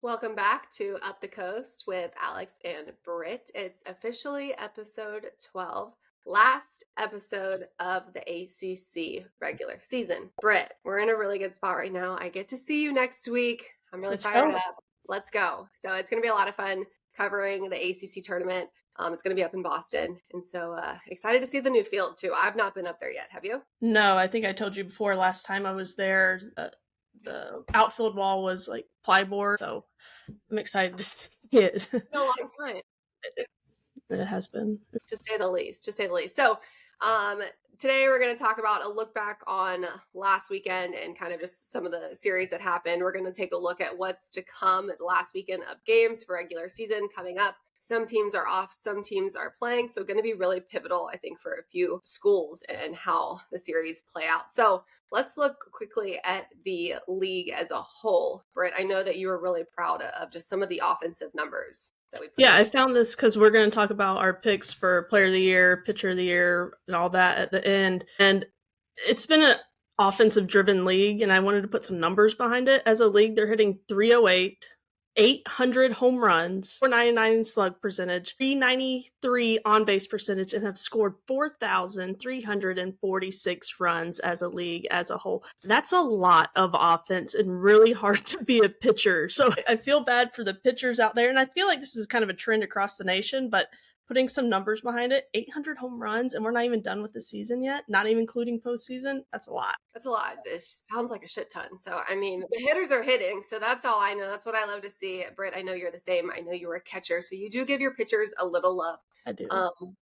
Welcome back to Up the Coast with Alex and Britt. It's officially episode 12, last episode of the ACC regular season. Britt, we're in a really good spot right now. I get to see you next week. I'm really fired up. Let's go. So it's going to be a lot of fun covering the ACC tournament. It's going to be up in Boston. And so excited to see the new field too. I've not been up there yet. Have you? No, I think I told you before last time I was there. The outfield wall was like plyboard, so I'm excited to see it. It's been a long time. It has been. To say the least. So today we're going to talk about a look back on last weekend and kind of just some of the series that happened. We're going to take a look at what's to come at the last weekend of games for regular season coming up. Some teams are off, some teams are playing. So going to be really pivotal, I think, for a few schools and how the series play out. So let's look quickly at the league as a whole. Britt, I know that you were really proud of just some of the offensive numbers. I found this because we're going to talk about our picks for player of the year, pitcher of the year, and all that at the end. And it's been an offensive driven league, and I wanted to put some numbers behind it. As a league, they're hitting 308, 800 home runs, 499 slug percentage, 393 on base percentage, and have scored 4,346 runs as a league as a whole. That's a lot of offense and really hard to be a pitcher. So I feel bad for the pitchers out there. And I feel like this is kind of a trend across the nation, but putting some numbers behind it, 800 home runs, and we're not even done with the season yet, not even including postseason. That's a lot. That's a lot. It sounds like a shit ton. So, I mean, the hitters are hitting. So that's all I know. That's what I love to see. Britt, I know you're the same. I know you were a catcher. So you do give your pitchers a little love. I do.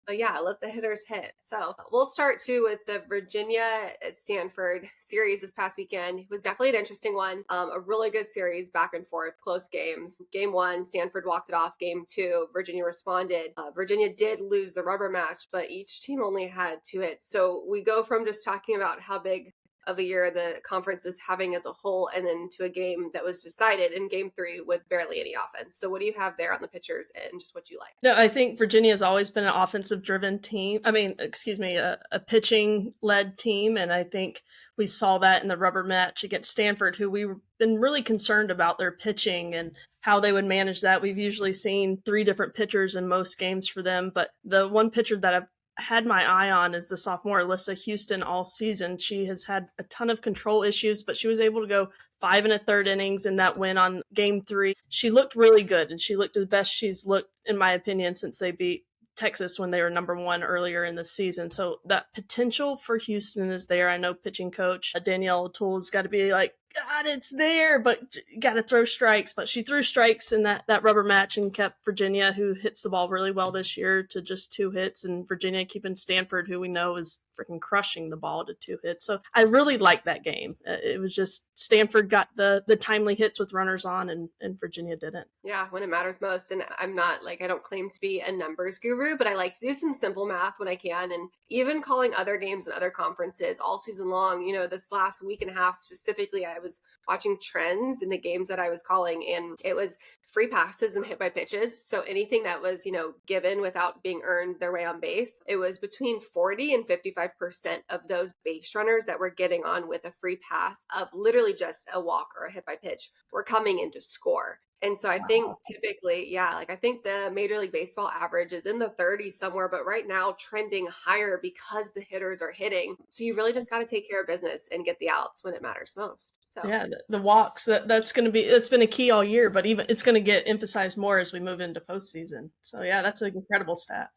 But yeah, let the hitters hit. So we'll start too with the Virginia at Stanford series this past weekend. It was definitely an interesting one. A really good series, back and forth, close games. Game 1, Stanford walked it off. Game 2, Virginia responded. Virginia did lose the rubber match, but each team only had 2 hits. So we go from just talking about how big of a year the conference is having as a whole, and then to a game that was decided in game 3 with barely any offense. So what do you have there on the pitchers and just what you like? No, I think Virginia has always been an offensive driven team. A pitching led team. And I think we saw that in the rubber match against Stanford, who we've been really concerned about their pitching and how they would manage that. We've usually seen 3 different pitchers in most games for them, but the one pitcher that I've had my eye on is the sophomore Alyssa Houston all season. She has had a ton of control issues, but she was able to go 5 1/3 innings in that win on game 3. She looked really good, and she looked the best she's looked, in my opinion, since they beat Texas when they were number 1 earlier in the season. So that potential for Houston is there. I know pitching coach Danielle O'Toole's got to be like, God, it's there, but got to throw strikes. But she threw strikes in that rubber match and kept Virginia, who hits the ball really well this year, to just 2 hits, and Virginia keeping Stanford, who we know is freaking crushing the ball, to 2 hits. So I really liked that game. It was just Stanford got the timely hits with runners on, and Virginia didn't. Yeah, when it matters most. And I'm not I don't claim to be a numbers guru, but I like to do some simple math when I can. And even calling other games in other conferences all season long, this last week and a half specifically, I was watching trends in the games that I was calling, and it was free passes and hit by pitches. So anything that was, given without being earned their way on base, it was between 40 and 55% of those base runners that were getting on with a free pass of literally just a walk or a hit by pitch were coming in to score. And so I think typically, I think the Major League Baseball average is in the 30s somewhere, but right now trending higher because the hitters are hitting. So you really just got to take care of business and get the outs when it matters most. So yeah, the walks, that's been a key all year, but even it's going to get emphasized more as we move into postseason. So yeah, that's an incredible stat.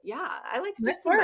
Yeah, I like to do some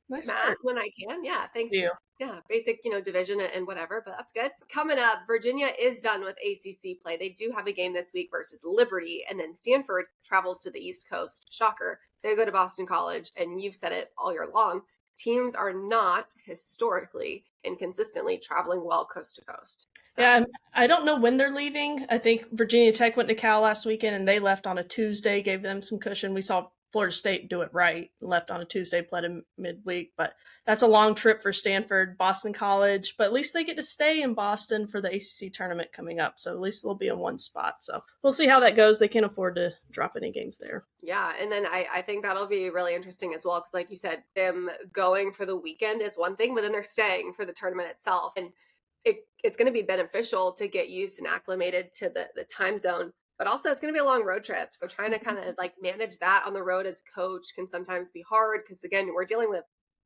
math when I can. Yeah, thanks. You. Yeah, basic, division and whatever, but that's good. Coming up, Virginia is done with ACC play. They do have a game this week versus Liberty, and then Stanford travels to the East Coast. Shocker. They go to Boston College, and you've said it all year long. Teams are not historically and consistently traveling well coast to coast. So. Yeah, I don't know when they're leaving. I think Virginia Tech went to Cal last weekend, and they left on a Tuesday, gave them some cushion. We saw Florida State do it right, left on a Tuesday, played a midweek, but that's a long trip for Stanford, Boston College, but at least they get to stay in Boston for the ACC tournament coming up, so at least they'll be in one spot. So we'll see how that goes. They can't afford to drop any games there. Yeah, and then I think that'll be really interesting as well, because like you said, them going for the weekend is one thing, but then they're staying for the tournament itself, and it's going to be beneficial to get used and acclimated to the time zone But also, it's going to be a long road trip. So trying to kind of like manage that on the road as a coach can sometimes be hard because, again, we're dealing with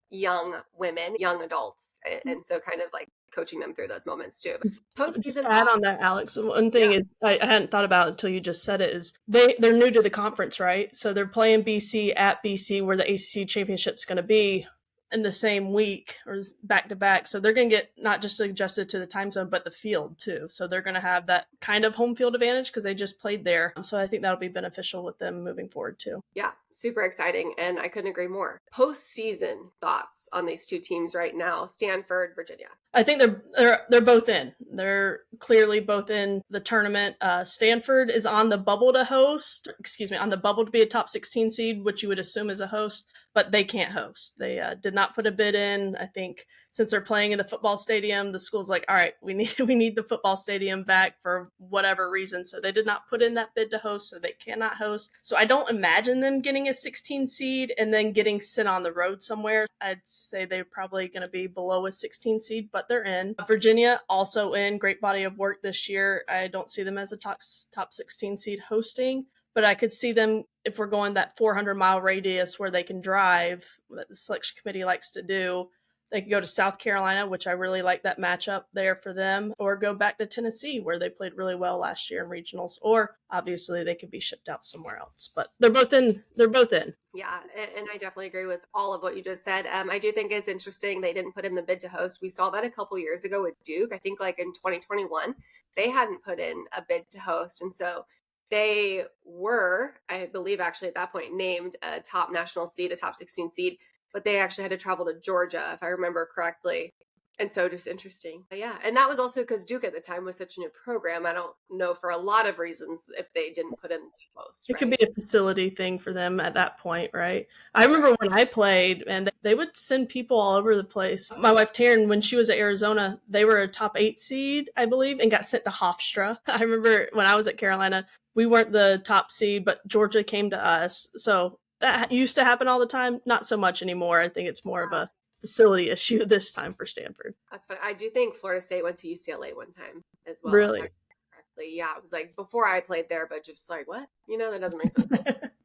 young women, young adults. And so kind of like coaching them through those moments too. But Just postseason to add thought, on that, Alex, one thing yeah. is I hadn't thought about it until you just said it is they're new to the conference, right? So they're playing BC at BC where the ACC championship's going to be in the same week or back to back. So they're going to get not just adjusted to the time zone, but the field too. So they're going to have that kind of home field advantage because they just played there. So I think that'll be beneficial with them moving forward too. Yeah, super exciting. And I couldn't agree more. Postseason thoughts on these two teams right now, Stanford, Virginia. I think they're both in. They're clearly both in the tournament. Stanford is on the bubble to host. Excuse me, on the bubble to be a top 16 seed, which you would assume is a host, but they can't host. They did not put a bid in. I think since they're playing in the football stadium, the school's like, all right, we need the football stadium back for whatever reason. So they did not put in that bid to host, so they cannot host. So I don't imagine them getting a 16 seed and then getting sent on the road somewhere. I'd say they're probably going to be below a 16 seed, but they're in. Virginia also in. Great body of work this year. I don't see them as a top 16 seed hosting, but I could see them if we're going that 400-mile radius where they can drive, that the selection committee likes to do. They could go to South Carolina, which I really like that matchup there for them, or go back to Tennessee, where they played really well last year in regionals, or obviously they could be shipped out somewhere else. But they're both in. They're both in. Yeah, and I definitely agree with all of what you just said. I do think it's interesting they didn't put in the bid to host. We saw that a couple years ago with Duke. I think like in 2021, they hadn't put in a bid to host. And so they were, I believe, actually at that point named a top national seed, a top 16 seed, but they actually had to travel to Georgia, if I remember correctly. And so just interesting. But yeah. And that was also because Duke at the time was such a new program. I don't know for a lot of reasons if they didn't put in the host, It could right? be a facility thing for them at that point, right? I remember when I played, and they would send people all over the place. My wife Taryn, when she was at Arizona, they were a top 8 seed, I believe, and got sent to Hofstra. I remember when I was at Carolina, we weren't the top seed, but Georgia came to us. So that used to happen all the time. Not so much anymore. I think it's more of a facility issue this time for Stanford. That's fun. I do think Florida State went to UCLA one time as well. If I Really? remember correctly. Yeah, it was like before I played there, but just like, what? That doesn't make sense.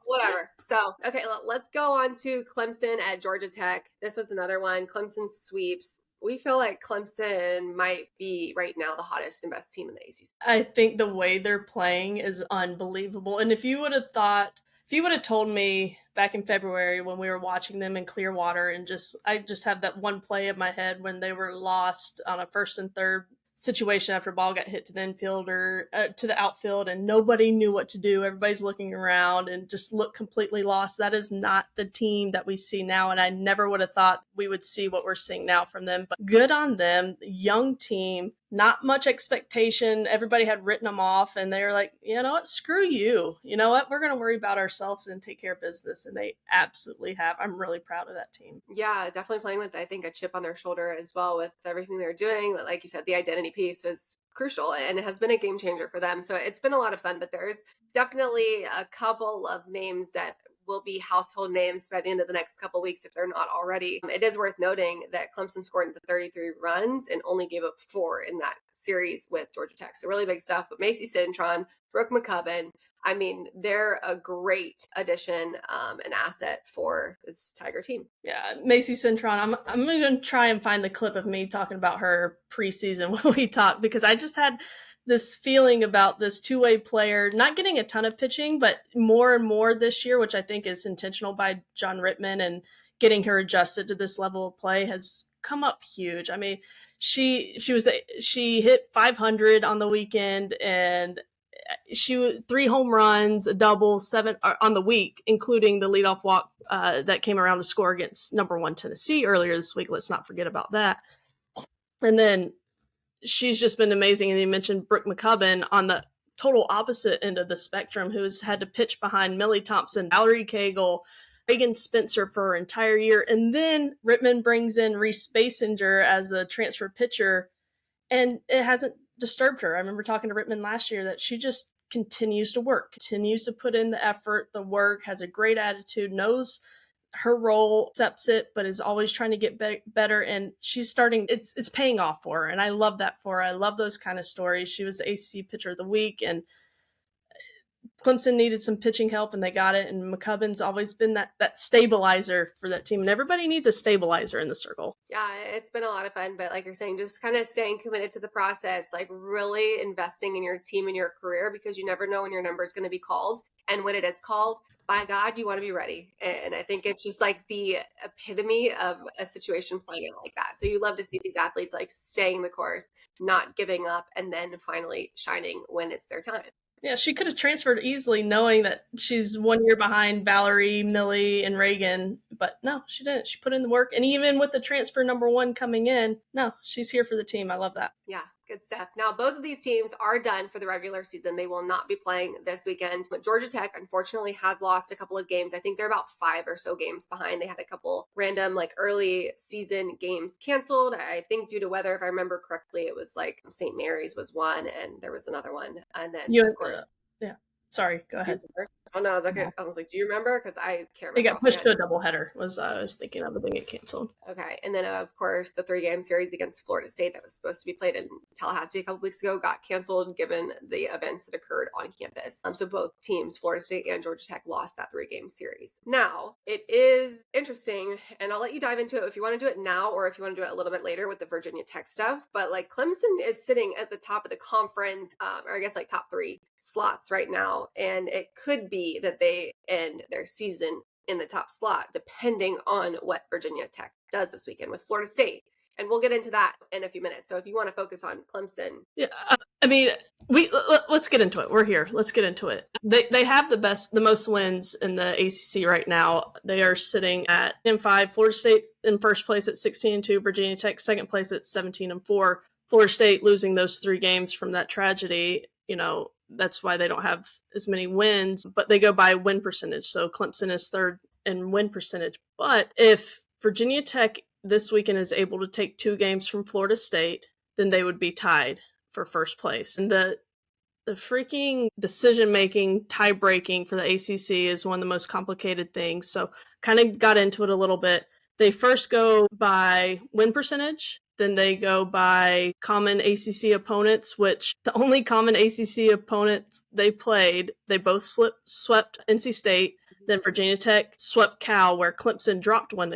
Whatever. So, okay, let's go on to Clemson at Georgia Tech. This one's another one. Clemson sweeps. We feel like Clemson might be right now the hottest and best team in the ACC. I think the way they're playing is unbelievable. And if you would have told me back in February when we were watching them in Clearwater and I just have that one play in my head when they were lost on a 1st and 3rd situation after ball got hit to the infield or to the outfield and nobody knew what to do. Everybody's looking around and just looked completely lost. That is not the team that we see now. And I never would have thought we would see what we're seeing now from them, but good on them. Young team, not much expectation. Everybody had written them off and they were like, you know what, screw you. You know what, we're going to worry about ourselves and take care of business. And they absolutely have. I'm really proud of that team. Yeah, definitely playing with, I think, a chip on their shoulder as well with everything they're doing. Like you said, the identity piece was crucial and it has been a game changer for them. So it's been a lot of fun, but there's definitely a couple of names that will be household names by the end of the next couple of weeks if they're not already. It is worth noting that Clemson scored into 33 runs and only gave up 4 in that series with Georgia Tech. So really big stuff. But Macy Cintron, Brooke McCubbin, I mean, they're a great addition, an asset for this Tiger team. Yeah, Macy Cintron. I'm going to try and find the clip of me talking about her preseason when we talked because I just had this feeling about this two-way player not getting a ton of pitching, but more and more this year, which I think is intentional by John Rittman and getting her adjusted to this level of play has come up huge. I mean, she hit 500 on the weekend and she 3 home runs, a double, 7 on the week, including the leadoff walk that came around to score against number 1 Tennessee earlier this week. Let's not forget about that. And then she's just been amazing. And you mentioned Brooke McCubbin on the total opposite end of the spectrum, who has had to pitch behind Millie Thompson, Valerie Cagle, Reagan Spencer for her entire year. And then Rittman brings in Reese Basinger as a transfer pitcher, and it hasn't disturbed her. I remember talking to Rittman last year that she just continues to work, continues to put in the effort, the work, has a great attitude, knows her role, accepts it, but is always trying to get better. And she's starting, it's paying off for her. And I love that for her. I love those kind of stories. She was the ACC Pitcher of the Week. And Clemson needed some pitching help and they got it. And McCubbin's always been that stabilizer for that team. And everybody needs a stabilizer in the circle. Yeah, it's been a lot of fun, but like you're saying, just kind of staying committed to the process, like really investing in your team and your career, because you never know when your number is going to be called. And when it is called, by God, you want to be ready. And I think it's just like the epitome of a situation playing out like that. So you love to see these athletes like staying the course, not giving up, and then finally shining when it's their time. Yeah, she could have transferred easily knowing that she's 1 year behind Valerie, Millie, and Reagan. But no, she didn't. She put in the work. And even with the transfer number 1 coming in, no, she's here for the team. I love that. Yeah, good stuff. Now, both of these teams are done for the regular season. They will not be playing this weekend. But Georgia Tech, unfortunately, has lost a couple of games. I think they're about 5 or so games behind. They had a couple random, like, early season games canceled. I think due to weather, if I remember correctly, it was like St. Mary's was one, and there was another one. And then, of course, yeah. Sorry, go ahead. Oh no, I was like, do you remember? Because I can't remember. They got pushed to a doubleheader. I was thinking of it being canceled. Okay, and then of course the 3-game series against Florida State that was supposed to be played in Tallahassee a couple weeks ago got canceled given the events that occurred on campus. So both teams, Florida State and Georgia Tech, lost that 3-game series. Now it is interesting, and I'll let you dive into it if you want to do it now or if you want to do it a little bit later with the Virginia Tech stuff. But like Clemson is sitting at the top of the conference, or I guess like top 3 slots right now, and it could be that they end their season in the top slot depending on what Virginia Tech does this weekend with Florida State, and we'll get into that in a few minutes. So if you want to focus on Clemson, I mean, let's get into it. We're here. Let's get into it. They have the most wins in the ACC right now. They are sitting at 10-5. Florida State in first place at 16-2. Virginia Tech second place at 17-4. Florida State losing those 3 games from that tragedy. That's why they don't have as many wins, but they go by win percentage. So Clemson is third in win percentage. But if Virginia Tech this weekend is able to take 2 games from Florida State, then they would be tied for first place. And the freaking decision-making, tie-breaking for the ACC is one of the most complicated things. So kind of got into it a little bit. They first go by win percentage. Then they go by common ACC opponents, which the only common ACC opponents they played, they both swept NC State. Then Virginia Tech swept Cal, where Clemson dropped one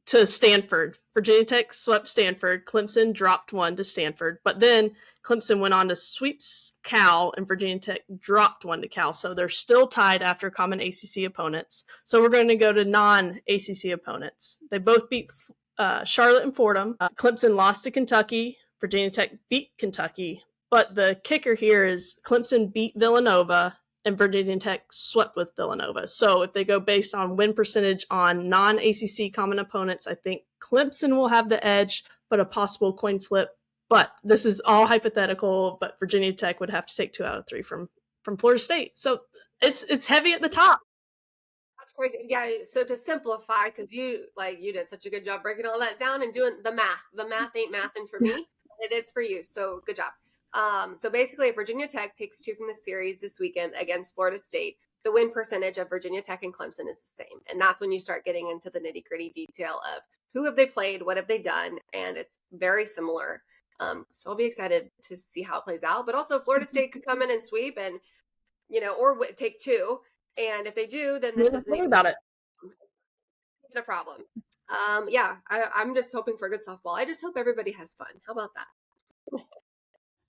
to Stanford. Virginia Tech swept Stanford. Clemson dropped one to Stanford. But then Clemson went on to sweep Cal, and Virginia Tech dropped one to Cal. So they're still tied after common ACC opponents. So we're going to go to non-ACC opponents. They both beat Charlotte and Fordham. Clemson lost to Kentucky. Virginia Tech beat Kentucky. But the kicker here is Clemson beat Villanova and Virginia Tech swept with Villanova. So if they go based on win percentage on non-ACC common opponents, I think Clemson will have the edge, but a possible coin flip. But this is all hypothetical, but Virginia Tech would have to take 2 out of 3 from Florida State. So it's heavy at the top. that's great. Yeah, so to simplify, because you did such a good job breaking all that down and doing the math ain't mathing for me. It is for you, so good job. So basically, if Virginia Tech takes 2 from the series this weekend against Florida State, the win percentage of Virginia Tech and Clemson is the same. And that's when you start getting into the nitty-gritty detail of who have they played, what have they done, and it's very similar. So I'll be excited to see how it plays out. But also, Florida State could come in and sweep and, or take 2. And if they do, then this isn't about it. a problem. I'm just hoping for good softball. I just hope everybody has fun. How about that?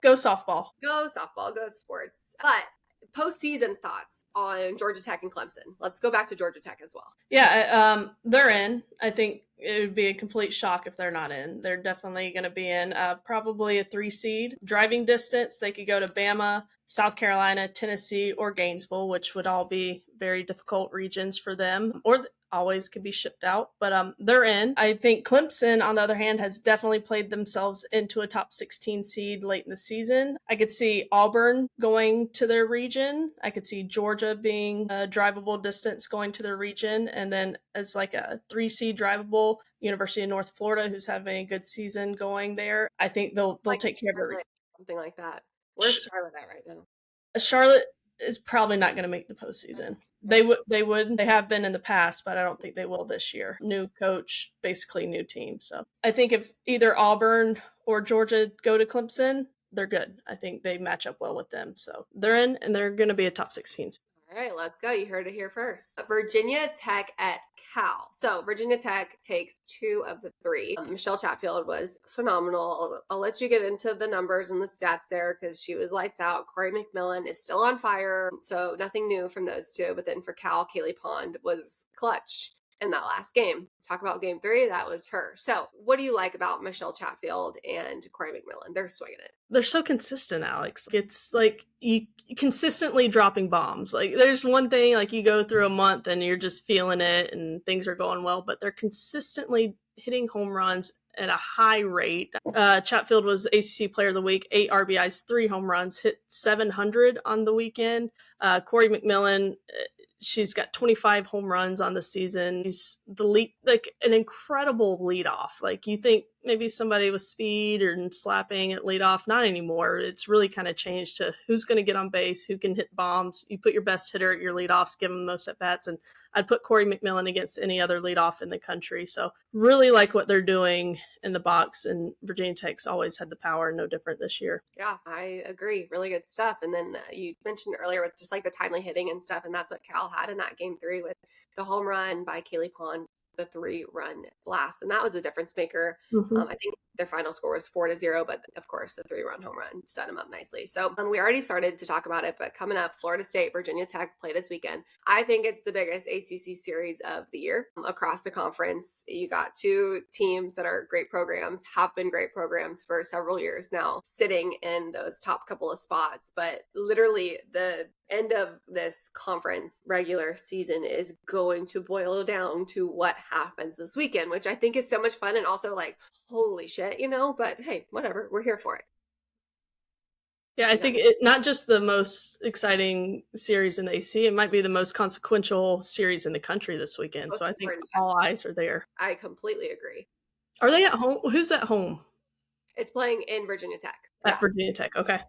Go softball. Go softball. Go sports. But postseason thoughts on Georgia Tech and Clemson. Let's go back to Georgia Tech as well. Yeah, they're in. I think it would be a complete shock if they're not in. They're definitely going to be in. Probably a 3 seed. Driving distance, they could go to Bama, South Carolina, Tennessee, or Gainesville, which would all be very difficult regions for them. Or always could be shipped out, but they're in. I think Clemson, on the other hand, has definitely played themselves into a top 16 seed late in the season. I could see Auburn going to their region. I could see Georgia being a drivable distance going to their region, and then as like a 3 seed drivable, University of North Florida, who's having a good season going there. I think they'll take care of it. Something like that. Where's Charlotte at right now? Charlotte is probably not going to make the postseason. They would. They have been in the past, but I don't think they will this year. New coach, basically new team. So I think if either Auburn or Georgia go to Clemson, they're good. I think they match up well with them. So they're in, and they're going to be a top 16. All right, let's go. You heard it here first. Virginia Tech at Cal. So Virginia Tech takes 2 of the 3. Michelle Chatfield was phenomenal. I'll let you get into the numbers and the stats there because she was lights out. Corey McMillan is still on fire. So nothing new from those 2. But then for Cal, Kaylee Pond was clutch in that last game. Talk about game 3, that was her. So what do you like about Michelle Chatfield and Corey McMillan? They're swinging it. They're so consistent, Alex. It's like you consistently dropping bombs. Like there's one thing, like you go through a month and you're just feeling it and things are going well, but they're consistently hitting home runs at a high rate. Chatfield was ACC Player of the Week, 8 RBIs, 3 home runs, hit 700 on the weekend. Corey McMillan, she's got 25 home runs on the season. He's the lead, like an incredible leadoff. Like you think maybe somebody with speed or slapping at leadoff, not anymore. It's really kind of changed to who's going to get on base, who can hit bombs. You put your best hitter at your leadoff, give him most at bats, and I'd put Corey McMillan against any other leadoff in the country. So really like what they're doing in the box, and Virginia Tech's always had the power, no different this year. Yeah, I agree. Really good stuff. And then you mentioned earlier with just like the timely hitting and stuff, and that's what Cal had in that game 3 with the home run by Kaylee Pond, the 3-run blast, and that was a difference maker. I think their final score was 4-0, but of course the 3-run home run set them up nicely. So we already started to talk about it, but coming up, Florida State, Virginia Tech play this weekend. I think it's the biggest ACC series of the year across the conference. You got 2 teams that are great programs, have been great programs for several years now, sitting in those top couple of spots, but literally the end of this conference regular season is going to boil down to what happens this weekend, which I think is so much fun and also like, holy shit, but hey, whatever, we're here for it. Yeah, I think it not just the most exciting series in the AC, it might be the most consequential series in the country this weekend. So I think all eyes are there. I completely agree. Are they at home? Who's at home? It's playing in Virginia Tech. At Virginia Tech, okay.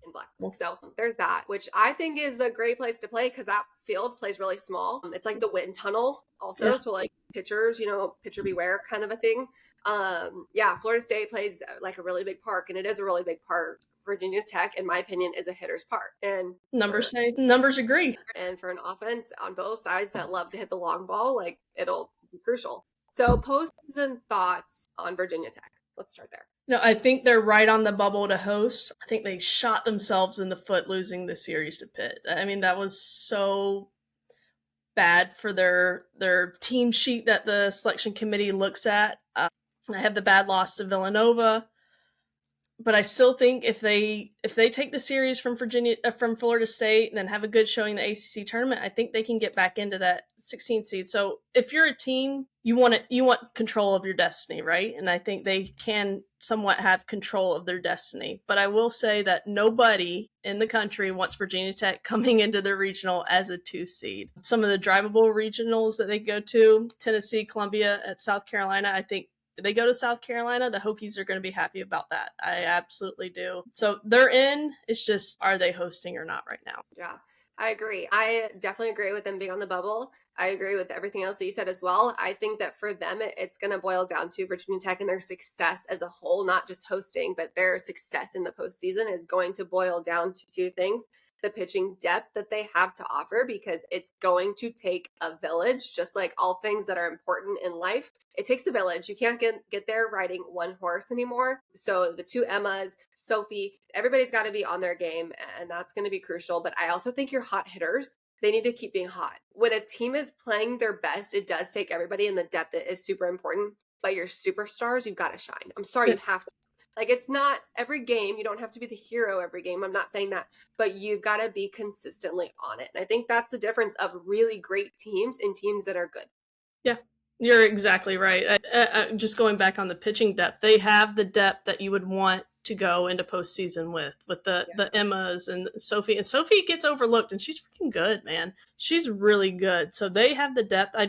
In Blacksburg. So there's that, which I think is a great place to play because that field plays really small. It's like the wind tunnel also. Yeah. So like pitchers, pitcher beware kind of a thing. Florida State plays like a really big park, and it is a really big park. Virginia Tech, in my opinion, is a hitter's park. And numbers agree. And for an offense on both sides that love to hit the long ball, like it'll be crucial. So postseason thoughts on Virginia Tech. Let's start there. No, I think they're right on the bubble to host. I think they shot themselves in the foot losing the series to Pitt. I mean, that was so bad for their team sheet that the selection committee looks at. I have the bad loss to Villanova, but I still think if they take the series from Florida State and then have a good showing in the ACC tournament, I think they can get back into that 16th seed. So if you're a team, you want control of your destiny, right? And I think they can somewhat have control of their destiny. But I will say that nobody in the country wants Virginia Tech coming into the regional as a 2 seed. Some of the drivable regionals that they go to, Tennessee, Columbia, at South Carolina, I think they go to South Carolina, the Hokies are going to be happy about that. I absolutely do. So they're in. It's just, are they hosting or not right now? Yeah, I agree. I definitely agree with them being on the bubble. I agree with everything else that you said as well. I think that for them, it's going to boil down to Virginia Tech and their success as a whole, not just hosting, but their success in the postseason is going to boil down to 2 things. The pitching depth that they have to offer, because it's going to take a village, just like all things that are important in life. It takes a village. You can't get there riding one horse anymore. So the 2 Emmas, Sophie, everybody's got to be on their game, and that's going to be crucial. But I also think your hot hitters, they need to keep being hot. When a team is playing their best, it does take everybody, and the depth is super important. But your superstars, you've got to shine. I'm sorry, you have to. Like, it's not every game. You don't have to be the hero every game. I'm not saying that, but you've got to be consistently on it. And I think that's the difference of really great teams and teams that are good. Yeah, you're exactly right. Just going back on the pitching depth, they have the depth that you would want to go into postseason with the Emmas and Sophie. And Sophie gets overlooked, and she's freaking good, man. She's really good. So they have the depth. I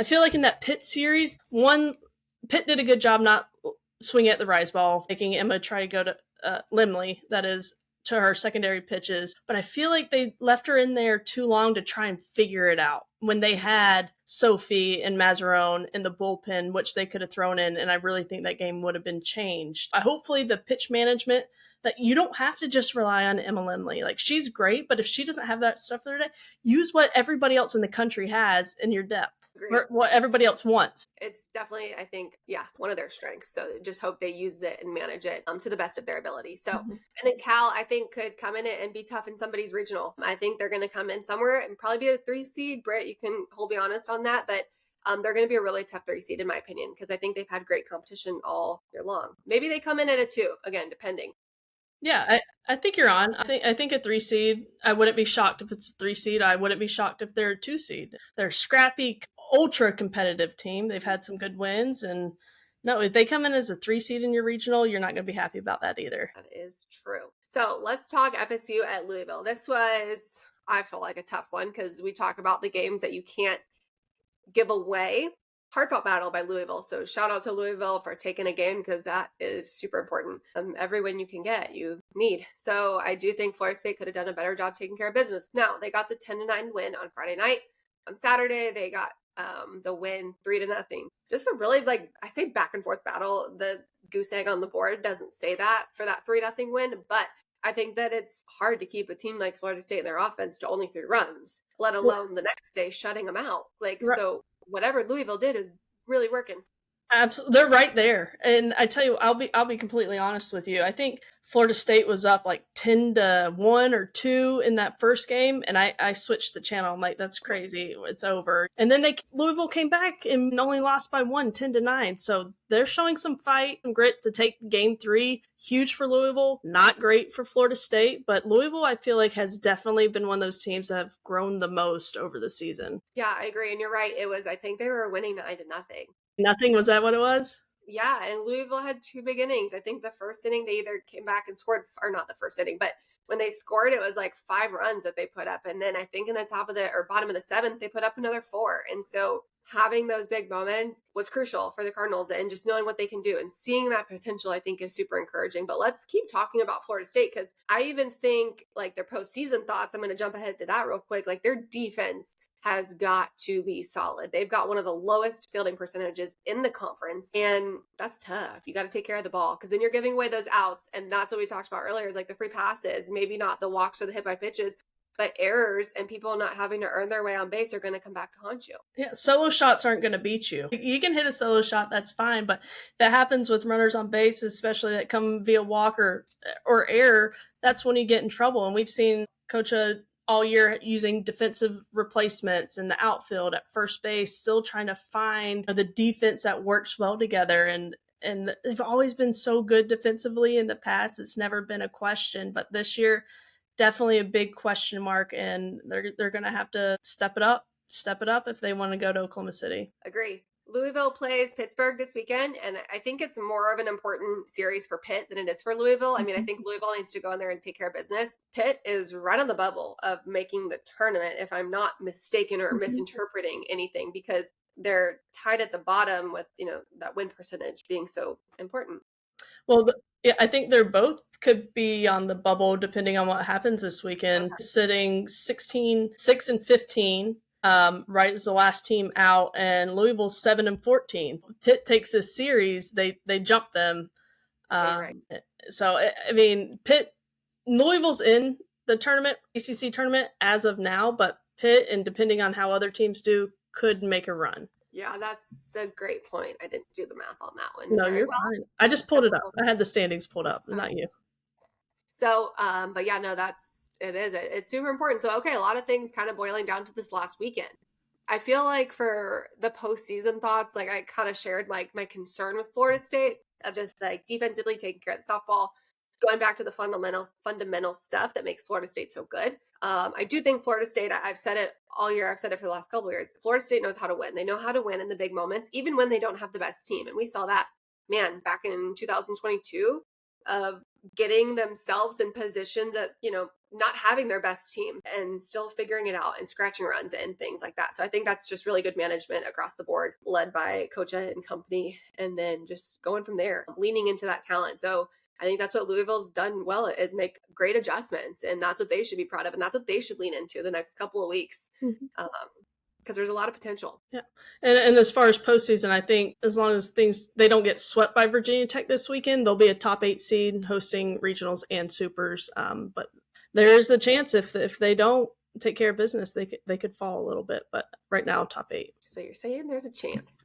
feel like in that Pitt series, Pitt did a good job not swing at the rise ball, making Emma try to go to Limley, that is, to her secondary pitches. But I feel like they left her in there too long to try and figure it out when they had Sophie and Mazzarone in the bullpen, which they could have thrown in, and I really think that game would have been changed. Hopefully the pitch management, that you don't have to just rely on Emma Lemley. Like, she's great, but if she doesn't have that stuff for her day, use what everybody else in the country has in your depth. Agreed. Or what everybody else wants. It's definitely, I think, one of their strengths. So just hope they use it and manage it to the best of their ability. So, and then Cal, I think, could come in and be tough in somebody's regional. I think they're going to come in somewhere and probably be a 3 seed. Britt, you can hold me honest on that, but they're going to be a really tough 3 seed in my opinion, because I think they've had great competition all year long. Maybe they come in at a 2, again, depending. Yeah, I think you're on. I think a 3 seed. I wouldn't be shocked if it's a 3 seed. I wouldn't be shocked if they're a 2 seed. They're a scrappy, ultra competitive team. They've had some good wins, and no, if they come in as a 3 seed in your regional, you're not going to be happy about that either. That is true. So let's talk FSU at Louisville. This was, I feel like, a tough one, because we talk about the games that you can't give away. Hard fought battle by Louisville. So shout out to Louisville for taking a game, because that is super important. Every win you can get, you need. So I do think Florida State could have done a better job taking care of business. Now, they got the 10-9 win on Friday night. On Saturday, they got the win 3-0. Just a really, I say, back and forth battle. The goose egg on the board doesn't say that for that 3-0 win, but I think that it's hard to keep a team like Florida State in their offense to only 3 runs, let alone the next day shutting them out. So whatever Louisville did is really working. Absolutely, they're right there. And I tell you, I'll be completely honest with you. I think Florida State was up 10-1 or 2 in that first game, and I switched the channel. I'm like, that's crazy. It's over. And then Louisville came back and only lost by 1, 10-9. So they're showing some fight, some grit to take game 3. Huge for Louisville, not great for Florida State, but Louisville, I feel like, has definitely been one of those teams that have grown the most over the season. Yeah, I agree. And you're right. I think they were winning 9-0. Nothing, was that what it was? Yeah, and Louisville had 2 big innings. I think the first inning they either came back and scored, or not the first inning, but when they scored, it was 5 runs that they put up. And then I think in the bottom of the 7th, they put up another 4. And so having those big moments was crucial for the Cardinals, and just knowing what they can do and seeing that potential, I think, is super encouraging. But let's keep talking about Florida State, because I even think their postseason thoughts, I'm going to jump ahead to that real quick. Their defense has got to be solid. They've got one of the lowest fielding percentages in the conference, and that's tough. You got to take care of the ball, because then you're giving away those outs, and that's what we talked about earlier, is the free passes, maybe not the walks or the hit by pitches, but errors and people not having to earn their way on base are going to come back to haunt you. Yeah, solo shots aren't going to beat you. You can hit a solo shot, that's fine, but if that happens with runners on base, especially that come via walk or error, that's when you get in trouble. And we've seen Coach all year using defensive replacements in the outfield at first base, still trying to find the defense that works well together. And they've always been so good defensively in the past. It's never been a question, but this year, definitely a big question mark, and they're going to have to step it up if they want to go to Oklahoma City. Agree. Louisville plays Pittsburgh this weekend, and I think it's more of an important series for Pitt than it is for Louisville. I mean, I think Louisville needs to go in there and take care of business. Pitt is right on the bubble of making the tournament, if I'm not mistaken or misinterpreting anything, because they're tied at the bottom with, that win percentage being so important. Well, yeah, I think they're both could be on the bubble depending on what happens this weekend. Okay. Sitting 6-15. Right as the last team out, and Louisville's 7-14. Pitt takes this series, they jump them. Right. So I mean, Louisville's in the tournament, ACC tournament as of now, but Pitt, and depending on how other teams do, could make a run. Yeah, that's a great point. I didn't do the math on that one. No, you're fine. I just pulled it up. I had the standings pulled up, not you. So, but yeah, no, it's super important. So, okay, a lot of things kind of boiling down to this last weekend. I feel like for the postseason thoughts, I kind of shared my concern with Florida State of just defensively taking care of the softball, going back to the fundamental stuff that makes Florida State so good. I do think Florida State, I've said it all year, I've said it for the last couple of years, Florida State knows how to win. They know how to win in the big moments, even when they don't have the best team. And we saw that, back in 2022 of getting themselves in positions that, not having their best team and still figuring it out and scratching runs and things like that. So I think that's just really good management across the board, led by Coach Ed and company, and then just going from there, leaning into that talent. So I think that's what Louisville's done well, is make great adjustments, and that's what they should be proud of, and that's what they should lean into the next couple of weeks. because there's a lot of potential. Yeah. And as far as postseason, I think as long as they don't get swept by Virginia Tech this weekend, they'll be a top 8 seed hosting regionals and supers. But there is a chance if they don't take care of business, they could fall a little bit. But right now, top 8. So you're saying there's a chance?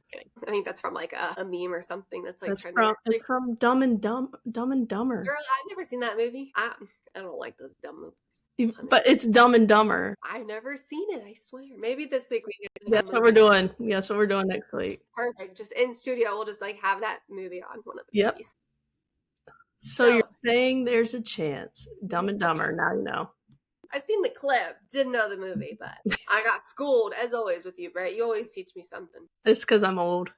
I think that's from like a meme or something that's like That's trending. it's from Dumb and Dumber. Girl, I've never seen that movie. I don't like those dumb movies. But it's Dumb and Dumber. I've never seen it, I swear. Maybe this week we get That's what we're doing. That's what we're doing next week. Perfect. Just in studio, we'll just like have that movie on one of the Yep. TVs. So you're saying there's a chance. Dumb and Dumber, now you know. I've seen the clip, didn't know the movie, but I got schooled as always with you, Brett. You always teach me something. It's because I'm old.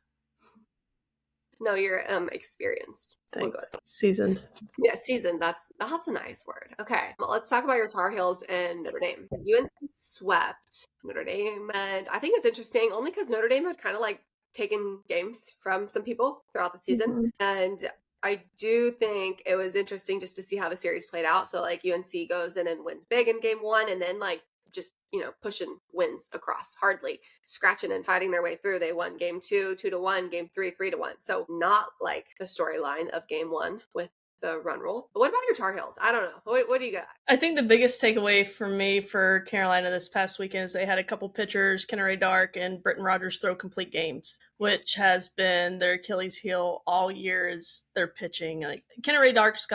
No, you're experienced. Thanks. Seasoned. Yeah, seasoned. That's a nice word. Okay, well, let's talk about your Tar Heels and Notre Dame. UNC swept Notre Dame, and I think it's interesting only because Notre Dame had kind of like taken games from some people throughout the season, and I do think it was interesting just to see how the series played out. So like UNC goes in and wins big in game 1, and then like just, pushing wins across, hardly scratching and fighting their way through. They won game 2, 2-1, game 3, 3-1. So not like the storyline of game 1 with the run rule. But what about your Tar Heels? I don't know. What do you got? I think the biggest takeaway for me for Carolina this past weekend is they had a couple pitchers, Kenneray Dark and Britton Rogers, throw complete games, which has been their Achilles heel all year is their pitching. Like Kenneray Dark's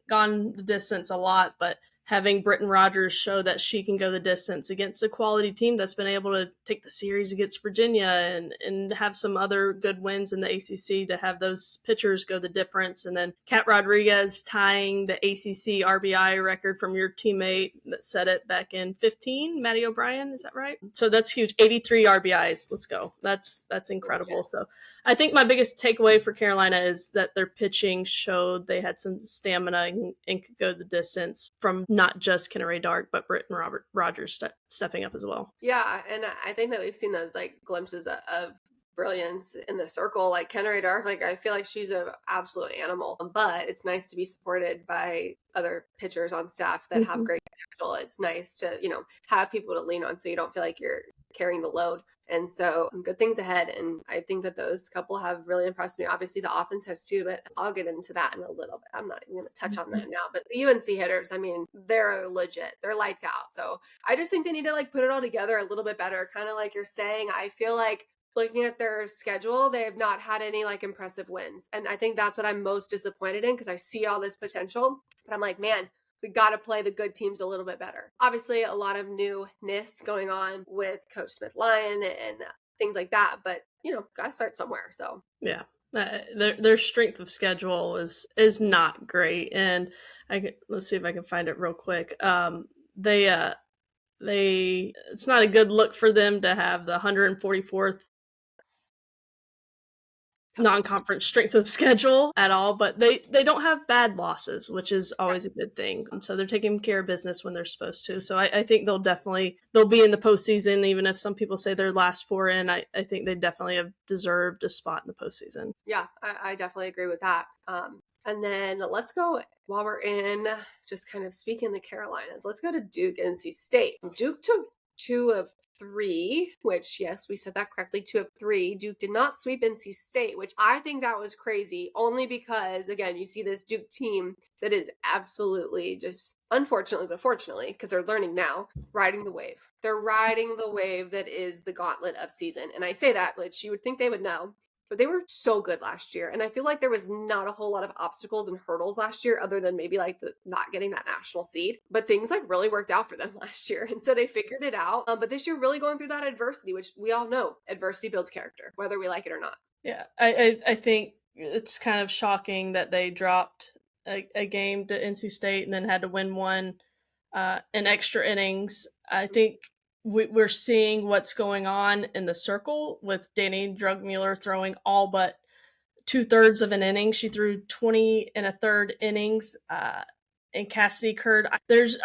gone the distance a lot, but having Britton Rogers show that she can go the distance against a quality team that's been able to take the series against Virginia and have some other good wins in the ACC, to have those pitchers go the difference. And then Kat Rodriguez tying the ACC RBI record from your teammate that set it back in 15, Maddie O'Brien, is that right? So that's huge. 83 RBIs. Let's go. That's incredible. So I think my biggest takeaway for Carolina is that their pitching showed they had some stamina and could go the distance from not just Kenneray Dark, but Britton Rogers stepping up as well. Yeah, and I think that we've seen those like glimpses of brilliance in the circle. Like Kenneray Dark, like I feel like she's an absolute animal, but it's nice to be supported by other pitchers on staff that have great potential. It's nice to, have people to lean on so you don't feel like you're carrying the load. And so good things ahead. And I think that those couple have really impressed me. Obviously the offense has too, but I'll get into that in a little bit. I'm not even going to touch on that now, but the UNC hitters, I mean, they're legit. They're lights out. So I just think they need to like put it all together a little bit better. Kind of like you're saying, I feel like looking at their schedule, they have not had any like impressive wins. And I think that's what I'm most disappointed in because I see all this potential, but I'm like, man, we got to play the good teams a little bit better. Obviously, a lot of newness going on with Coach Smith-Lyon and things like that, but got to start somewhere. So yeah, their strength of schedule is not great, and let's see if I can find it real quick. It's not a good look for them to have the 144th non-conference strength of schedule at all, but they don't have bad losses, which is always a good thing. So they're taking care of business when they're supposed to. So I think they'll be in the postseason, even if some people say they're last 4 in. I think they definitely have deserved a spot in the postseason. Yeah, I definitely agree with that. And then let's go, while we're in just kind of speaking the Carolinas, let's go to Duke, NC State. Duke took 2 of 3, which, yes, we said that correctly, 2 of 3. Duke did not sweep NC State, which I think that was crazy, only because, again, you see this Duke team that is absolutely just, unfortunately, but fortunately, because they're learning now, riding the wave. They're riding the wave that is the gauntlet of season. And I say that, which you would think they would know, but they were so good last year. And I feel like there was not a whole lot of obstacles and hurdles last year other than maybe like the not getting that national seed. But things like really worked out for them last year. And so they figured it out. But this year really going through that adversity, which we all know adversity builds character, whether we like it or not. Yeah, I think it's kind of shocking that they dropped a game to NC State and then had to win one in extra innings. I think we're seeing what's going on in the circle with Danny Drugmuller throwing all but 2/3 of an inning. She threw 20 1/3 innings. And Cassidy Curd,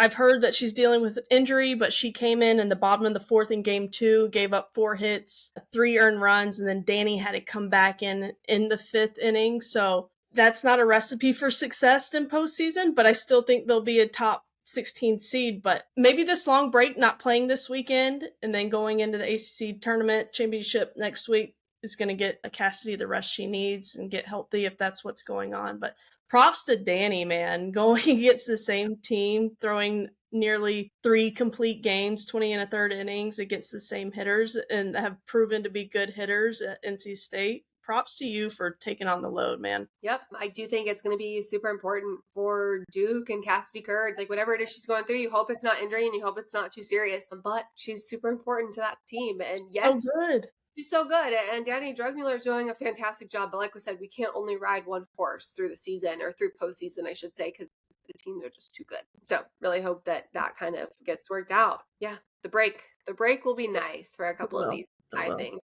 I've heard that she's dealing with injury, but she came in the bottom of the 4th in game 2, gave up 4 hits, 3 earned runs, and then Danny had to come back in the 5th inning. So that's not a recipe for success in postseason, but I still think they'll be a top 16th seed, but maybe this long break, not playing this weekend, and then going into the ACC Tournament championship next week is going to get a Cassidy the rest she needs and get healthy if that's what's going on. But props to Danny, man, going against the same team, throwing nearly 3 complete games, 20 and a third innings against the same hitters, and have proven to be good hitters at NC State. Props to you for taking on the load, man. Yep. I do think it's going to be super important for Duke and Cassidy Curd. Like, whatever it is she's going through, you hope it's not injury and you hope it's not too serious. But she's super important to that team. And yes, good. She's so good. And Danny Drugmuller is doing a fantastic job. But like we said, we can't only ride one horse through the season, or through postseason, I should say, because the teams are just too good. So really hope that kind of gets worked out. Yeah. The break will be nice for a couple of these, I think.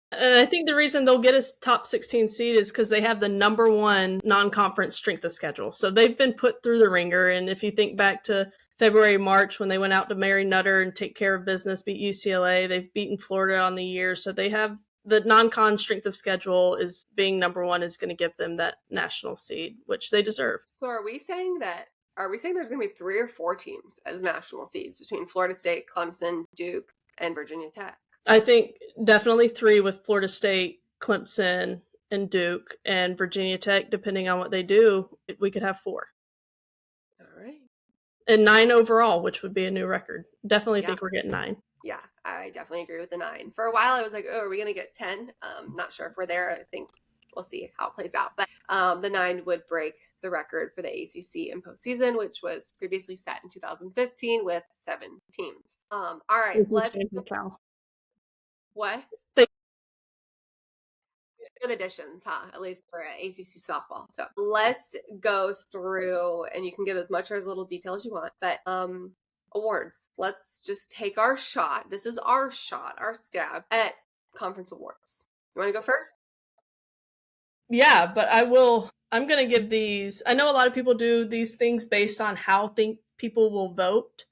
And I think the reason they'll get a top 16 seed is because they have the number 1 non-conference strength of schedule. So they've been put through the ringer. And if you think back to February, March, when they went out to Mary Nutter and take care of business, beat UCLA, they've beaten Florida on the year. So they have the non-con strength of schedule. Is being number 1 is going to give them that national seed, which they deserve. So are we saying there's going to be 3 or 4 teams as national seeds between Florida State, Clemson, Duke, and Virginia Tech? I think definitely 3 with Florida State, Clemson, and Duke, and Virginia Tech, depending on what they do, we could have 4. All right. And 9 overall, which would be a new record. Definitely think we're getting 9. Yeah, I definitely agree with the 9. For a while, I was like, oh, are we going to get 10? Not sure if we're there. I think we'll see how it plays out. But the 9 would break the record for the ACC in postseason, which was previously set in 2015 with 7 teams. All right, let's... What? Good additions, huh? At least for ACC softball. So let's go through, and you can give as much or as little detail as you want, but awards. Let's just take our shot. This is our shot, our stab at conference awards. You want to go first? Yeah, but I'm going to give these. I know a lot of people do these things based on how people will vote,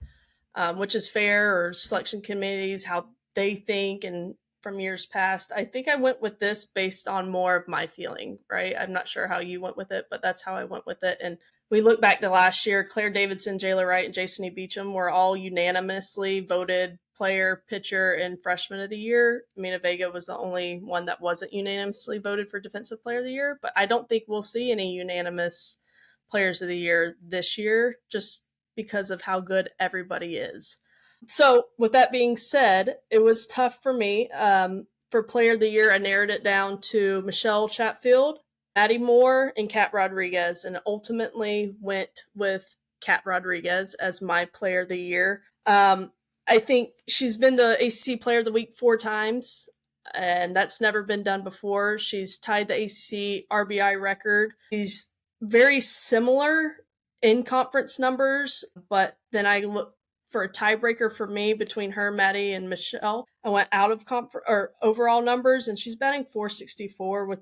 which is fair, or selection committees, how they think, and from years past. I think I went with this based on more of my feeling, right? I'm not sure how you went with it, but that's how I went with it. And we look back to last year, Claire Davidson, Jayla Wright, and Jason E. Beecham were all unanimously voted player, pitcher, and freshman of the year. Mina Vega was the only one that wasn't unanimously voted for defensive player of the year, but I don't think we'll see any unanimous players of the year this year, just because of how good everybody is. So with that being said, it was tough for me. For player of the year, I narrowed it down to Michelle Chatfield, Maddie Moore, and Kat Rodriguez, and ultimately went with Kat Rodriguez as my player of the year. I think she's been the ACC player of the week 4 times, and that's never been done before. She's tied the ACC RBI record. She's very similar in conference numbers, but then I look for a tiebreaker for me between her, Maddie, and Michelle. I went out of overall numbers, and she's batting .464 with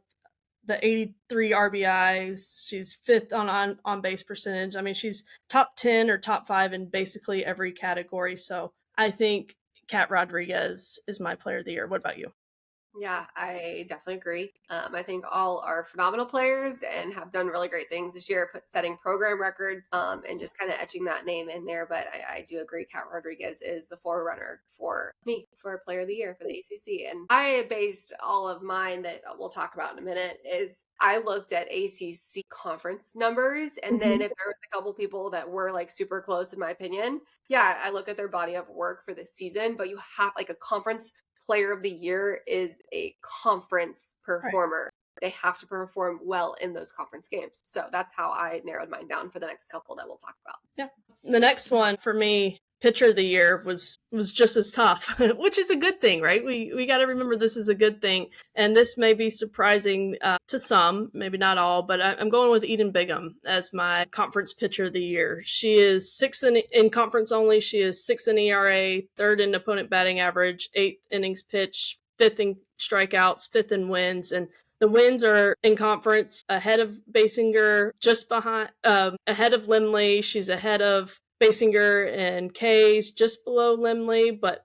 the 83 RBIs. She's 5th on base percentage. I mean, she's top 10 or top 5 in basically every category. So I think Kat Rodriguez is my player of the year. What about you? Yeah, I definitely agree. I think all are phenomenal players and have done really great things this year, setting program records and just kind of etching that name in there. But I do agree Kat Rodriguez is the forerunner for me for player of the year for the ACC. And I based all of mine that we'll talk about in a minute is I looked at ACC conference numbers. And then if there was a couple people that were like super close, in my opinion, yeah, I look at their body of work for this season. But you have like a conference player of the year is a conference performer. Right. They have to perform well in those conference games. So that's how I narrowed mine down for the next couple that we'll talk about. Yeah. The next one for me, pitcher of the year, was just as tough, which is a good thing, right? We got to remember this is a good thing. And this may be surprising to some, maybe not all, but I'm going with Eden Bigham as my conference pitcher of the year. She is 6th in conference only. She is 6th in ERA, 3rd in opponent batting average, 8th innings pitched, 5th in strikeouts, 5th in wins. And the wins are in conference ahead of Basinger, just behind, ahead of Limley. She's ahead of Basinger and K's, just below Limley, but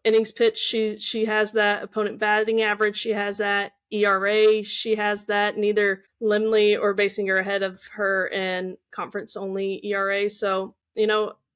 innings pitched, she has that. Opponent batting average, she has that. ERA, she has that. Neither Limley or Basinger ahead of her in conference only ERA. So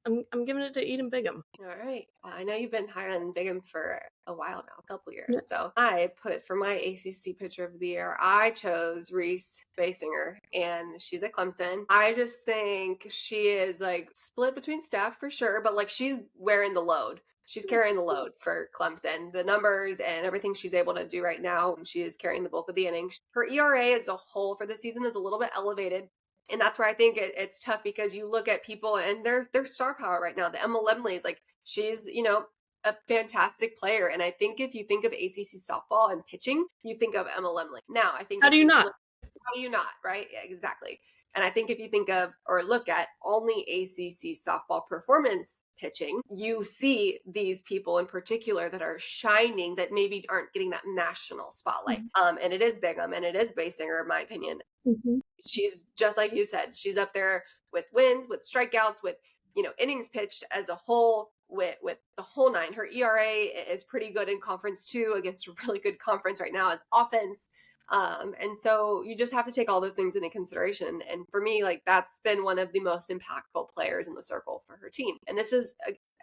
I'm giving it to Eden Bigham. All right. I know you've been higher on Bigham for a while now, a couple Yeah. years. So I put for my ACC Pitcher of the Year, I chose Reese Basinger, and she's at Clemson. I just think she is like split between staff for sure, but like she's wearing the load. She's carrying the load for Clemson. The numbers and everything she's able to do right now, she is carrying the bulk of the innings. Her ERA as a whole for the season is a little bit elevated. And that's where I think it's tough because you look at people and their star power right now. The Emma Lemley is like, she's, a fantastic player. And I think if you think of ACC softball and pitching, you think of Emma Lemley. Now, I think How do you not? how do you not, right? Yeah, exactly. And I think if you think of or look at only ACC softball performance pitching, you see these people in particular that are shining that maybe aren't getting that national spotlight. And it is Bigham and it is Basinger, in my opinion. Mm-hmm. She's just like you said, she's up there with wins, with strikeouts, with, innings pitched as a whole, with the whole nine. Her ERA is pretty good in conference too, against a really good conference right now as offense. And so you just have to take all those things into consideration. And for me, like that's been one of the most impactful players in the circle for her team. And this is,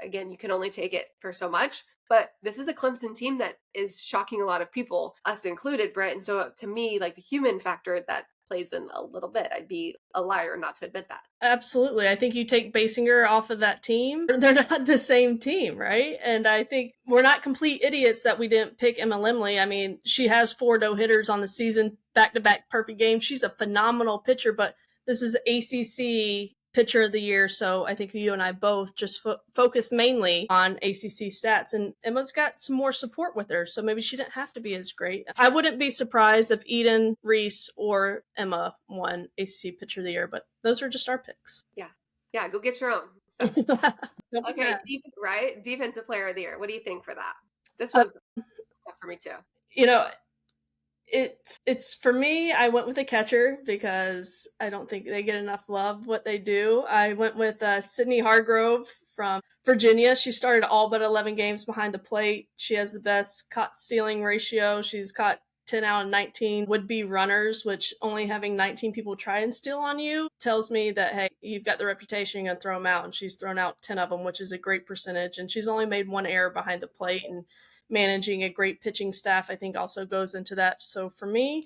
again, you can only take it for so much, but this is a Clemson team that is shocking a lot of people, us included, Brett. And so to me, like the human factor that plays in a little bit. I'd be a liar not to admit that. Absolutely. I think you take Basinger off of that team, they're not the same team, right? And I think we're not complete idiots that we didn't pick Emma Lemley. I mean, she has 4 no-hitters on the season, back-to-back perfect games. She's a phenomenal pitcher, but this is ACC Pitcher of the Year, so I think you and I both just focus mainly on ACC stats, and Emma's got some more support with her, so maybe she didn't have to be as great. I wouldn't be surprised if Eden, Reese, or Emma won ACC Pitcher of the Year, but those are just our picks. Yeah, go get your own. So. Okay, right? Defensive Player of the Year. What do you think for that? This was for me too. It's for me, I went with a catcher because I don't think they get enough love what they do. I went with Sydney Hargrove from Virginia. She started all but 11 games behind the plate. She has the best caught stealing ratio. She's caught 10 out of 19 would-be runners, which only having 19 people try and steal on you tells me that, hey, you've got the reputation, you're going to throw them out. And she's thrown out 10 of them, which is a great percentage. And she's only made 1 error behind the plate. And managing a great pitching staff, I think, also goes into that. So for me,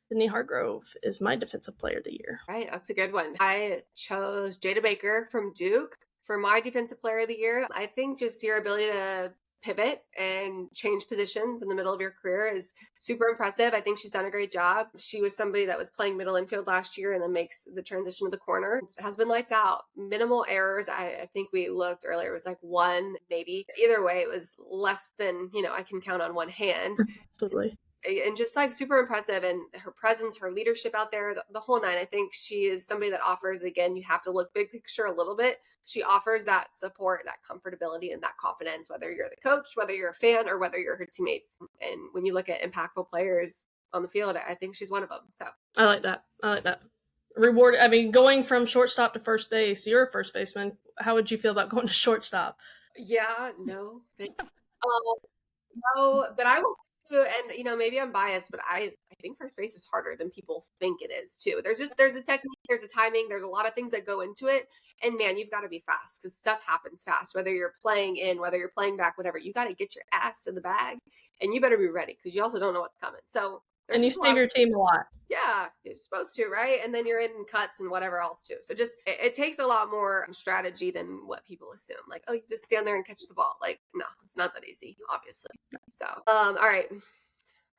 Sydney Hargrove is my Defensive Player of the Year. Right, that's a good one. I chose Jada Baker from Duke for my Defensive Player of the Year. I think just your ability to pivot and change positions in the middle of your career is super impressive. I think she's done a great job. She was somebody that was playing middle infield last year and then makes the transition to the corner. It has been lights out. Minimal errors. I think we looked earlier, it was like 1, maybe. Either way, it was less than, I can count on one hand. Absolutely. And just like super impressive, and her presence, her leadership out there, the whole nine. I think she is somebody that offers, again, you have to look big picture a little bit. She offers that support, that comfortability, and that confidence, whether you're the coach, whether you're a fan, or whether you're her teammates. And when you look at impactful players on the field, I think she's one of them. So I like that. Reward. I mean, going from shortstop to first base, you're a first baseman. How would you feel about going to shortstop? Yeah, no. No, but I will. And maybe I'm biased, but I think first base is harder than people think it is too. There's a technique, there's a timing, there's a lot of things that go into it. And man, you've got to be fast because stuff happens fast. Whether you're playing in, whether you're playing back, whatever, you got to get your ass to the bag, and you better be ready because you also don't know what's coming. So and you save your team a lot. Yeah, you're supposed to, right? And then you're in cuts and whatever else too. So just it takes a lot more strategy than what people assume. Like, oh, you just stand there and catch the ball. Like, no, it's not that easy, obviously. So, all right,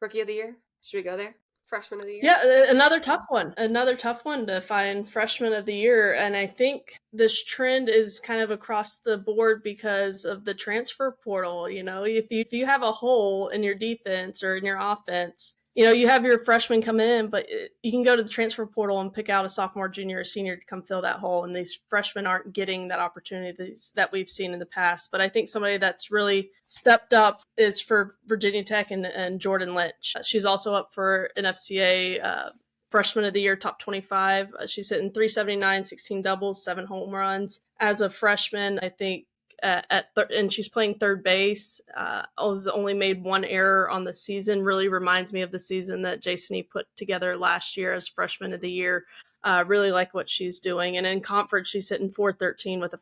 Rookie of the Year. Should we go there? Freshman of the Year. Yeah, another tough one to find Freshman of the Year, and I think this trend is kind of across the board because of the transfer portal. If you have a hole in your defense or in your offense, you have your freshmen coming in, but you can go to the transfer portal and pick out a sophomore, junior, or senior to come fill that hole. And these freshmen aren't getting that opportunity that we've seen in the past. But I think somebody that's really stepped up is for Virginia Tech and Jordan Lynch. She's also up for an FCA Freshman of the Year, top 25. She's hitting .379, 16 doubles, 7 home runs. As a freshman, I think and she's playing third base. Only made 1 error on the season. Really reminds me of the season that Jason E put together last year as Freshman of the Year. Really like what she's doing. And in conference, she's hitting .413 with a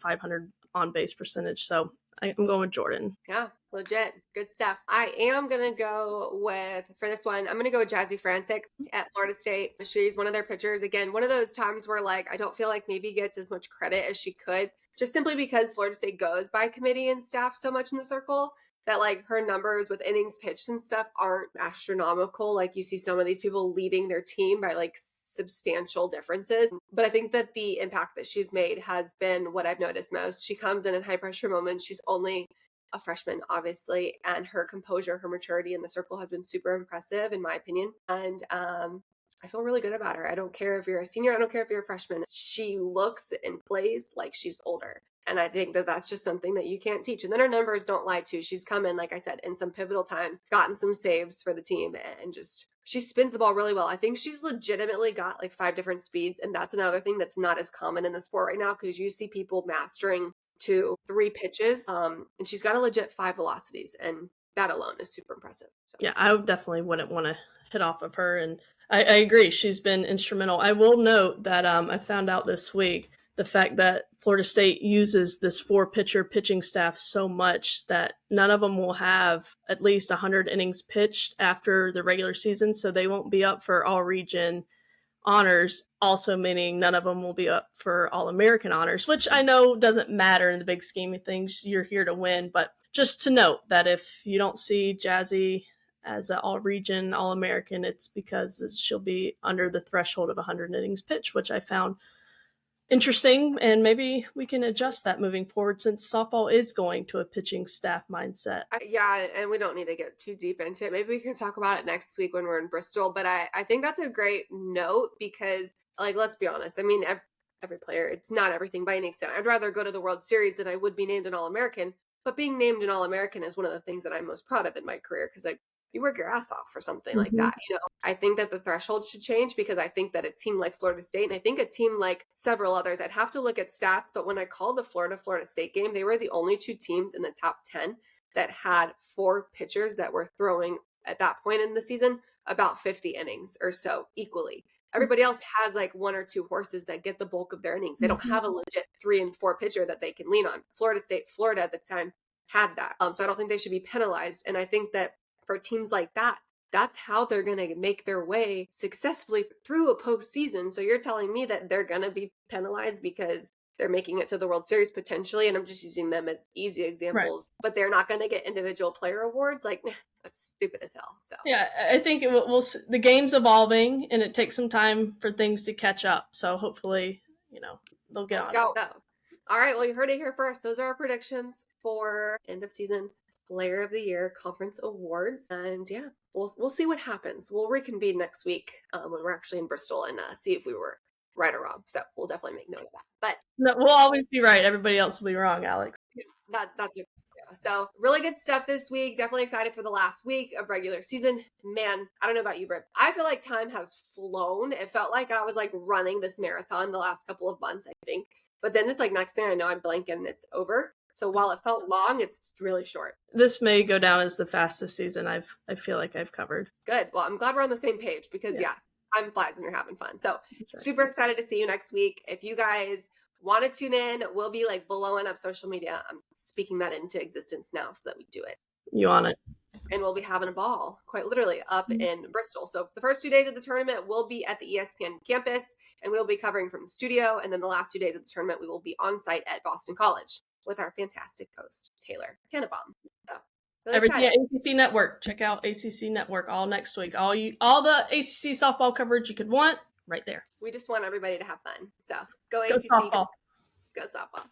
on-base percentage. So I'm going with Jordan. Yeah, legit. Good stuff. I am going to go with, for this one, I'm going to go with Jazzy Frantic at Florida State. She's one of their pitchers. Again, one of those times where like I don't feel like maybe gets as much credit as she could, just simply because Florida State goes by committee and staff so much in the circle that like her numbers with innings pitched and stuff aren't astronomical. Like you see some of these people leading their team by like substantial differences. But I think that the impact that she's made has been what I've noticed most. She comes in high pressure moments. She's only a freshman, obviously, and her composure, her maturity in the circle has been super impressive, in my opinion. And I feel really good about her. I don't care if you're a senior. I don't care if you're a freshman. She looks and plays like she's older. And I think that that's just something that you can't teach. And then her numbers don't lie too. She's come in, like I said, in some pivotal times, gotten some saves for the team, and just she spins the ball really well. I think she's legitimately got like 5 different speeds. And that's another thing that's not as common in the sport right now, because you see people mastering 2, 3 pitches. And she's got a legit 5 velocities. And that alone is super impressive. So. Yeah, I definitely wouldn't want to hit off of her. And I agree. She's been instrumental. I will note that I found out this week the fact that Florida State uses this 4-pitcher pitching staff so much that none of them will have at least 100 innings pitched after the regular season. So they won't be up for all-region honors, also meaning none of them will be up for All-American honors, which I know doesn't matter in the big scheme of things. You're here to win. But just to note that if you don't see Jazzy as an all-region, all-American, it's because she'll be under the threshold of 100 innings pitched, which I found interesting, and maybe we can adjust that moving forward since softball is going to a pitching staff mindset. Yeah, and we don't need to get too deep into it. Maybe we can talk about it next week when we're in Bristol. But I think that's a great note because, like, let's be honest. I mean, every player, it's not everything by any extent. I'd rather go to the World Series than I would be named an All-American. But being named an All-American is one of the things that I'm most proud of in my career because you work your ass off for something like that. You know, I think that the threshold should change because I think that a team like Florida State, and I think a team like several others, I'd have to look at stats, but when I called the Florida State game, they were the only 2 teams in the top 10 that had 4 pitchers that were throwing at that point in the season about 50 innings or so equally. Everybody else has like 1 or 2 horses that get the bulk of their innings. They don't have a legit 3 and 4 pitcher that they can lean on. Florida at the time had that. So I don't think they should be penalized. And I think that for teams like that, that's how they're going to make their way successfully through a postseason. So you're telling me that they're going to be penalized because they're making it to the World Series potentially, and I'm just using them as easy examples, but they're not going to get individual player awards? Like, that's stupid as hell. So yeah, I think the game's evolving, and it takes some time for things to catch up. So hopefully, they'll get on it. All right, well, you heard it here first. Those are our predictions for end of season Player of the Year Conference Awards. And yeah, we'll see what happens. We'll reconvene next week when we're actually in Bristol and see if we were right or wrong. So we'll definitely make note of that. But no, we'll always be right. Everybody else will be wrong, Alex. That's it. Yeah. So really good stuff this week. Definitely excited for the last week of regular season. Man, I don't know about you, Britt. I feel like time has flown. It felt like I was like running this marathon the last couple of months, I think. But then it's like next thing I know, I'm blanking and it's over. So while it felt long, it's really short. This may go down as the fastest season I feel like I've covered. Good. Well, I'm glad we're on the same page because time flies when you're having fun. So super excited to see you next week. If you guys want to tune in, we'll be like blowing up social media. I'm speaking that into existence now so that we do it. You on it. And we'll be having a ball, quite literally, up in Bristol. So the first 2 days of the tournament will be at the ESPN campus, and we'll be covering from the studio. And then the last 2 days of the tournament, we will be on site at Boston College with our fantastic host, Taylor Tannenbaum. So, really everything at ACC Network. Check out ACC Network all next week. All the ACC softball coverage you could want, right there. We just want everybody to have fun. So go ACC. Softball. Go softball.